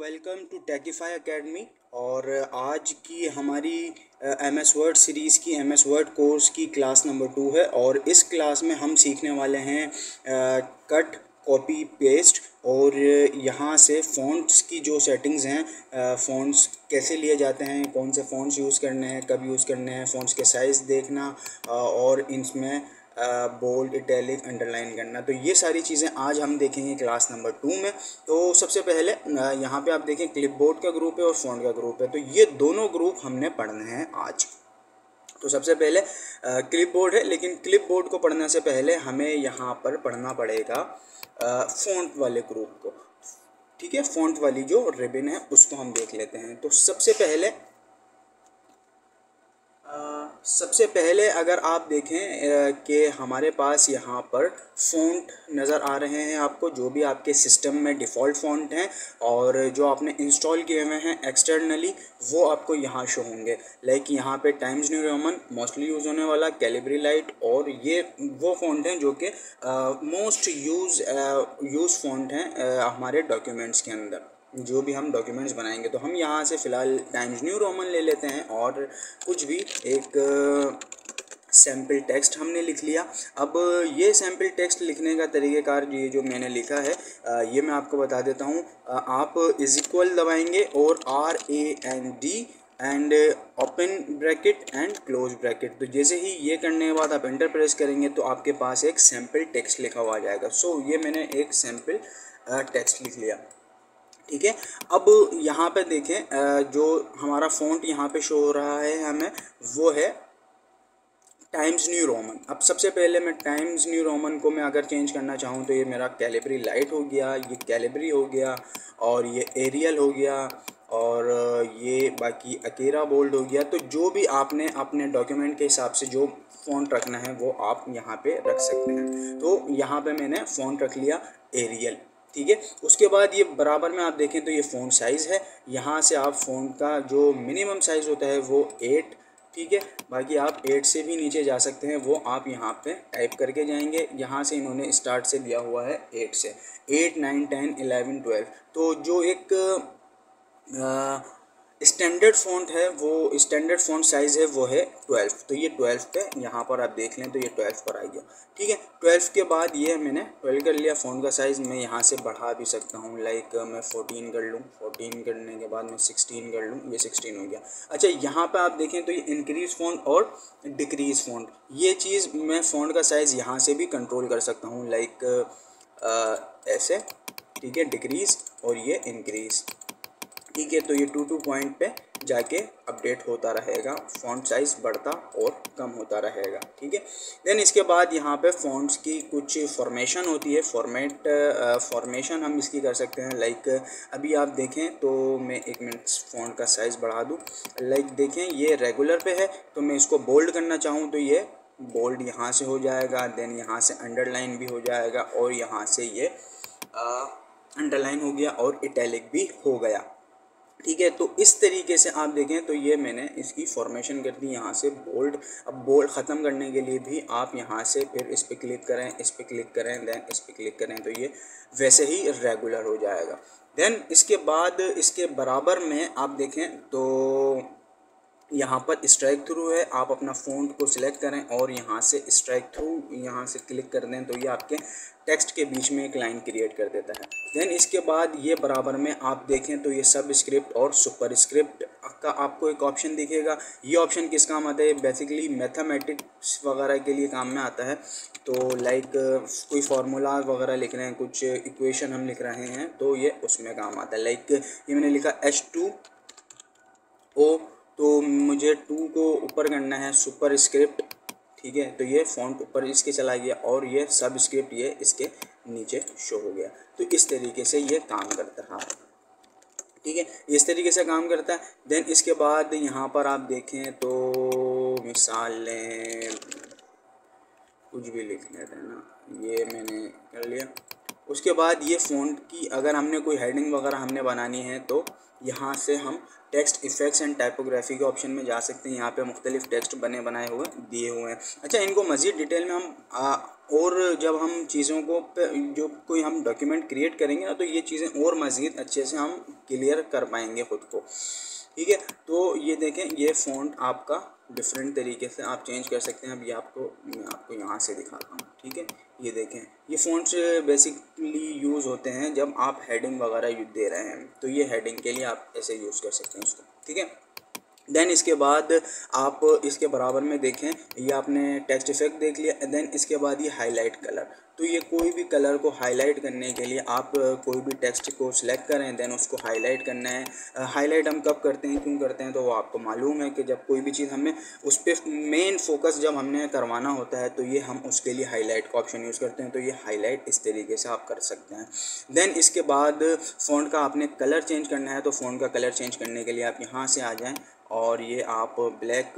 Welcome to टेकिफाई academy. और आज की हमारी MS वर्ड सीरीज़ की MS वर्ड कोर्स की क्लास नंबर 2 है। और इस क्लास में हम सीखने वाले हैं कट, कॉपी, पेस्ट और यहाँ से फ़ॉन्ट्स की जो सेटिंग्स हैं, फ़ॉन्ट्स कैसे लिए जाते हैं, कौन से फ़ॉन्ट्स यूज़ करने हैं, कब यूज़ करने हैं, फ़ॉन्ट्स के साइज़ देखना और इनमें बोल्ड, इटैलिक, अंडरलाइन करना। तो ये सारी चीज़ें आज हम देखेंगे क्लास नंबर 2 में। तो सबसे पहले यहाँ पे आप देखें क्लिपबोर्ड का ग्रुप है और फ़ॉन्ट का ग्रुप है। तो ये दोनों ग्रुप हमने पढ़ने हैं आज। तो सबसे पहले क्लिपबोर्ड है, लेकिन क्लिपबोर्ड को पढ़ने से पहले हमें यहाँ पर पढ़ना पड़ेगा फ़ॉन्ट वाले ग्रुप को। ठीक है, फ़ॉन्ट वाली जो रिबन है उसको हम देख लेते हैं। तो सबसे पहले अगर आप देखें कि हमारे पास यहाँ पर फ़ॉन्ट नज़र आ रहे हैं आपको, जो भी आपके सिस्टम में डिफ़ॉल्ट फ़ॉन्ट हैं और जो आपने इंस्टॉल किए हुए हैं एक्सटर्नली, वो आपको यहाँ शो होंगे। लाइक यहाँ पे times new Roman mostly use होने वाला, कैलिब्री लाइट, और ये वो फ़ॉन्ट हैं जो कि मोस्ट यूज़ फ़ॉन्ट हैं हमारे डॉक्यूमेंट्स के अंदर। जो भी हम डॉक्यूमेंट्स बनाएंगे तो हम यहाँ से फ़िलहाल टाइम्स न्यू रोमन ले लेते हैं और कुछ भी एक सैम्पल टेक्स्ट हमने लिख लिया। अब ये सैम्पल टेक्स्ट लिखने का तरीक़ेकार ये जो मैंने लिखा है ये मैं आपको बता देता हूँ। आप इक्वल दबाएंगे और RAND and open bracket and close bracket. तो जैसे ही ये करने के बाद आप एंटर प्रेस करेंगे तो आपके पास एक सैम्पल टेक्स्ट लिखा हुआ आ जाएगा। सो ये मैंने एक सैम्पल टेक्स्ट लिख लिया। ठीक है, अब यहाँ पे देखें जो हमारा फ़ॉन्ट यहाँ पे शो हो रहा है हमें, वो है टाइम्स न्यू रोमन। अब सबसे पहले मैं टाइम्स न्यू रोमन को मैं अगर चेंज करना चाहूँ तो ये मेरा कैलिब्री लाइट हो गया, ये कैलिब्री हो गया, और ये एरियल हो गया, और ये बाकी अकेरा बोल्ड हो गया। तो जो भी आपने अपने डॉक्यूमेंट के हिसाब से जो फ़ॉन्ट रखना है वो आप यहाँ पे रख सकते हैं। तो यहाँ पे मैंने फ़ॉन्ट रख लिया एरियल। ठीक है, उसके बाद ये बराबर में आप देखें तो ये फ़ॉन्ट साइज़ है। यहाँ से आप फ़ॉन्ट का जो मिनिमम साइज़ होता है वो 8, ठीक है, बाकी आप 8 से भी नीचे जा सकते हैं, वो आप यहाँ पे टाइप करके जाएंगे। यहाँ से इन्होंने स्टार्ट से दिया हुआ है 8 से, 8, 9, 10, 11, 12। तो जो एक स्टैंडर्ड फ़ॉन्ट है, वो स्टैंडर्ड फ़ॉन्ट साइज़ है वो है 12। तो ये 12 पे यहाँ पर आप देख लें तो ये 12 पर आ गया। ठीक है, 12 के बाद ये मैंने 12 कर लिया। फ़ॉन्ट का साइज़ मैं यहाँ से बढ़ा भी सकता हूँ, लाइक मैं 14 कर लूँ, 14 करने के बाद मैं 16 कर लूँ, ये 16 हो गया। अच्छा, यहाँ पे आप देखें तो ये इंक्रीज़ फ़ॉन्ट और डिक्रीज़ फ़ॉन्ट, ये चीज़ मैं फ़ॉन्ट का साइज़ यहाँ से भी कंट्रोल कर सकता हूँ, लाइक ऐसे। ठीक है, डिक्रीज़ और ये इंक्रीज़। ठीक है, तो ये 2 पॉइंट पे जाके अपडेट होता रहेगा, फ़ॉन्ट साइज़ बढ़ता और कम होता रहेगा। ठीक है, देन इसके बाद यहाँ पे फ़ॉन्ट्स की कुछ फॉर्मेशन होती है, फॉर्मेशन हम इसकी कर सकते हैं। लाइक अभी आप देखें तो मैं 1 मिनट फ़ॉन्ट का साइज़ बढ़ा दूँ। लाइक देखें ये रेगुलर पे है, तो मैं इसको बोल्ड करना चाहूँ तो ये बोल्ड यहाँ से हो जाएगा, देन यहाँ से अंडरलाइन भी हो जाएगा, और यहाँ से ये अंडरलाइन हो गया और इटैलिक भी हो गया। ठीक है, तो इस तरीके से आप देखें तो ये मैंने इसकी फॉर्मेशन कर दी यहाँ से बोल्ड। अब बोल्ड ख़त्म करने के लिए भी आप यहाँ से फिर इस पर क्लिक करें, इस पर क्लिक करें, देन इस पर क्लिक करें, तो ये वैसे ही रेगुलर हो जाएगा। देन इसके बाद इसके बराबर में आप देखें तो यहाँ पर स्ट्राइक थ्रू है। आप अपना फ़ॉन्ट को सिलेक्ट करें और यहाँ से स्ट्राइक थ्रू यहाँ से क्लिक कर दें तो ये आपके टेक्स्ट के बीच में एक लाइन क्रिएट कर देता है। देन इसके बाद ये बराबर में आप देखें तो ये सब स्क्रिप्ट और सुपर स्क्रिप्ट का आपको एक ऑप्शन दिखेगा। ये ऑप्शन किस काम आता है? बेसिकली मैथमेटिक्स वगैरह के लिए काम में आता है। तो लाइक कोई फार्मूला वगैरह लिख रहे हैं, कुछ इक्वेशन हम लिख रहे हैं, तो ये उसमें काम आता है। लाइक ये मैंने लिखा H2O, तो मुझे 2 को ऊपर करना है, सुपर स्क्रिप्ट। ठीक है, तो ये फ़ॉन्ट ऊपर इसके चला गया और ये सब स्क्रिप्ट ये इसके नीचे शो हो गया। तो इस तरीके से ये काम करता है। ठीक है, इस तरीके से काम करता है। देन इसके बाद यहाँ पर आप देखें तो मिसाल लें, कुछ भी लिख लेते हैं ना, ये मैंने कर लिया। उसके बाद ये फ़ॉन्ट की अगर हमने कोई हेडिंग वगैरह हमने बनानी है तो यहाँ से हम टेक्स्ट इफ़ेक्ट्स एंड टाइपोग्राफी के ऑप्शन में जा सकते हैं। यहाँ पे मुख्तलिफ टेक्स्ट बनाए हुए दिए हुए हैं। अच्छा, इनको मज़ीद डिटेल में हम और जब हम चीज़ों को जो कोई हम डॉक्यूमेंट क्रिएट करेंगे ना, तो ये चीज़ें और मज़ीद अच्छे से हम क्लियर कर पाएंगे खुद को। ठीक है, तो ये देखें, ये फ़ॉन्ट आपका डिफरेंट तरीके से आप चेंज कर सकते हैं। अब ये मैं आपको यहाँ से दिखाता हूँ। ठीक है, ये देखें, ये फ़ॉन्ट्स बेसिकली यूज़ होते हैं जब आप हेडिंग वगैरह दे रहे हैं, तो ये हेडिंग के लिए आप ऐसे यूज़ कर सकते हैं इसको। ठीक है, देन इसके बाद आप इसके बराबर में देखें, ये आपने टेक्स्ट इफेक्ट देख लिया। देन इसके बाद ये हाईलाइट कलर, तो ये कोई भी कलर को हाईलाइट करने के लिए आप कोई भी टेक्स्ट को सिलेक्ट करें, देन उसको हाईलाइट करना है। हाईलाइट हम कब करते हैं, क्यों करते हैं, तो वो आपको मालूम है कि जब कोई भी चीज़ हमें उस पर मेन फोकस जब हमने करवाना होता है तो ये हम उसके लिए हाईलाइट का ऑप्शन यूज़ करते हैं। तो ये हाईलाइट इस तरीके से आप कर सकते हैं। देन इसके बाद फ़ॉन्ट का आपने कलर चेंज करना है, तो फ़ॉन्ट का कलर चेंज करने के लिए आप यहाँ से आ जाएँ और ये आप ब्लैक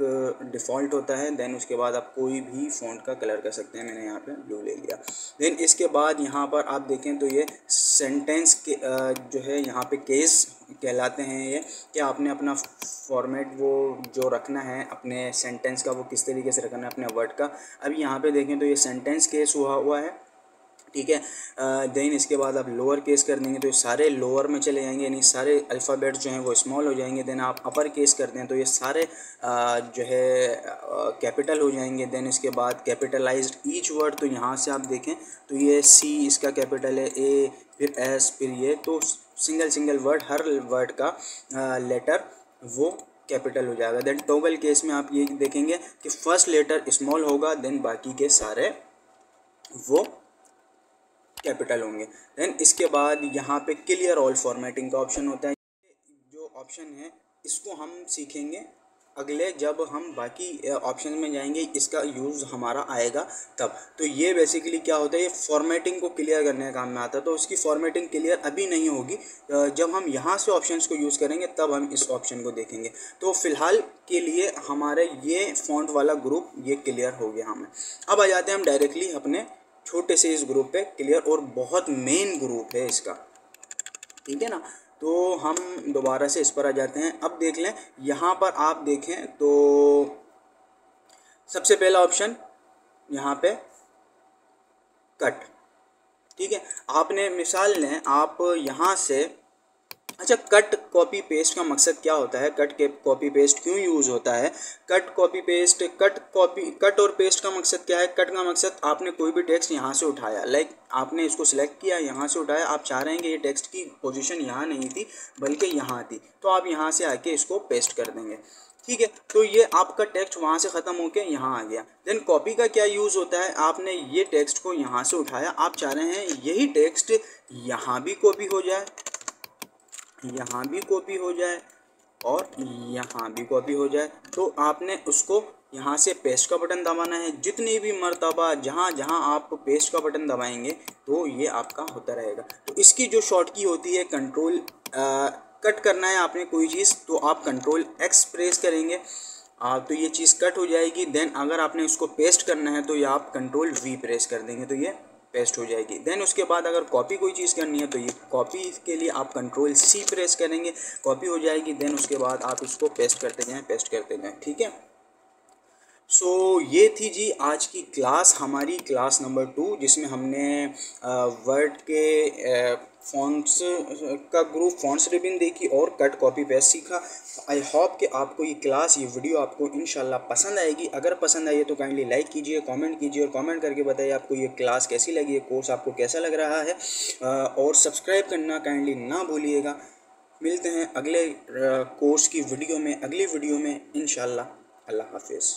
डिफ़ॉल्ट होता है। देन उसके बाद आप कोई भी फ़ॉन्ट का कलर कर सकते हैं। मैंने यहाँ पे ब्लू ले लिया। देन इसके बाद यहाँ पर आप देखें तो ये सेंटेंस के जो है यहाँ पे केस कहलाते हैं ये, कि आपने अपना फॉर्मेट वो जो रखना है अपने सेंटेंस का, वो किस तरीके से रखना है अपने वर्ड का। अभी यहाँ पे देखें तो ये सेंटेंस केस हुआ है। ठीक है, देन इसके बाद आप लोअर केस कर देंगे तो ये सारे लोअर में चले जाएंगे, यानी सारे अल्फ़ाबेट्स जो हैं वो स्मॉल हो जाएंगे। देन आप अपर केस कर दें तो ये सारे जो है कैपिटल हो जाएंगे। देन इसके बाद कैपिटलाइज्ड ईच वर्ड, तो यहाँ से आप देखें तो ये सी इसका कैपिटल है, ए, फिर एस, फिर ये, तो सिंगल वर्ड, हर वर्ड का लेटर वो कैपिटल हो जाएगा। देन टॉगल केस में आप ये देखेंगे कि फर्स्ट लेटर स्मॉल होगा, देन बाकी के सारे वो कैपिटल होंगे। देन इसके बाद यहाँ पे क्लियर ऑल फॉर्मेटिंग का ऑप्शन होता है। जो ऑप्शन है इसको हम सीखेंगे अगले, जब हम बाकी ऑप्शन में जाएंगे इसका यूज़ हमारा आएगा तब। तो ये बेसिकली क्या होता है, ये फॉर्मेटिंग को क्लियर करने का काम में आता है। तो उसकी फॉर्मेटिंग क्लियर अभी नहीं होगी, जब हम यहाँ से ऑप्शंस को यूज़ करेंगे तब हम इस ऑप्शन को देखेंगे। तो फ़िलहाल के लिए हमारे ये फ़ॉन्ट वाला ग्रुप ये क्लियर हो गया हमें। अब आ जाते हैं हम डायरेक्टली अपने छोटे से इस ग्रुप पे क्लियर, और बहुत मेन ग्रुप है इसका। ठीक है ना, तो हम दोबारा से इस पर आ जाते हैं। अब देख लें, यहाँ पर आप देखें तो सबसे पहला ऑप्शन यहाँ पे कट। ठीक है, आपने मिसाल लें, आप यहाँ से, अच्छा, कट कॉपी पेस्ट का मकसद क्या होता है, कट के कॉपी पेस्ट क्यों यूज़ होता है। कट कॉपी पेस्ट, कट और पेस्ट का मकसद क्या है। कट का मकसद, आपने कोई भी टेक्स्ट यहाँ से उठाया, लाइक आपने इसको सिलेक्ट किया, यहाँ से उठाया, आप चाह रहे हैं कि ये टेक्स्ट की पोजीशन यहाँ नहीं थी बल्कि यहाँ थी, तो आप यहाँ से आके इसको पेस्ट कर देंगे। ठीक है, तो ये आपका टेक्स्ट वहाँ से ख़त्म होके यहाँ आ गया। देन कॉपी का क्या यूज़ होता है, आपने ये टेक्स्ट को यहाँ से उठाया, आप चाह रहे हैं यही टेक्स्ट यहाँ भी कॉपी हो जाए, यहाँ भी कॉपी हो जाए और यहाँ भी कॉपी हो जाए, तो आपने उसको यहाँ से पेस्ट का बटन दबाना है। जितनी भी मर्तबा जहाँ जहाँ आप पेस्ट का बटन दबाएंगे तो ये आपका होता रहेगा। तो इसकी जो शॉर्ट की होती है कंट्रोल, कट करना है आपने कोई चीज़ तो आप कंट्रोल एक्स प्रेस करेंगे, तो ये चीज़ कट हो जाएगी। देन अगर आपने इसको पेस्ट करना है तो ये आप कंट्रोल वी प्रेस कर देंगे तो ये पेस्ट हो जाएगी। देन उसके बाद अगर कॉपी कोई चीज़ करनी है तो ये कॉपी के लिए आप कंट्रोल सी प्रेस करेंगे, कॉपी हो जाएगी। देन उसके बाद आप इसको पेस्ट करते जाएं। ठीक है, सो ये थी जी आज की क्लास, हमारी क्लास नंबर 2, जिसमें हमने वर्ड के फ़ॉन्ट्स का ग्रुप, फ़ॉन्ट्स रिबिन देखी और कट कॉपी पेस्ट सीखा। आई होप कि आपको ये क्लास, ये वीडियो आपको इंशाल्लाह पसंद आएगी। अगर पसंद आई है तो काइंडली लाइक कीजिए, कमेंट कीजिए और कमेंट करके बताइए आपको ये क्लास कैसी लगी है, कोर्स आपको कैसा लग रहा है, और सब्सक्राइब करना काइंडली ना भूलिएगा। मिलते हैं अगले कोर्स की वीडियो में, अगली वीडियो में इंशाल्लाह। अल्लाह हाफिज़।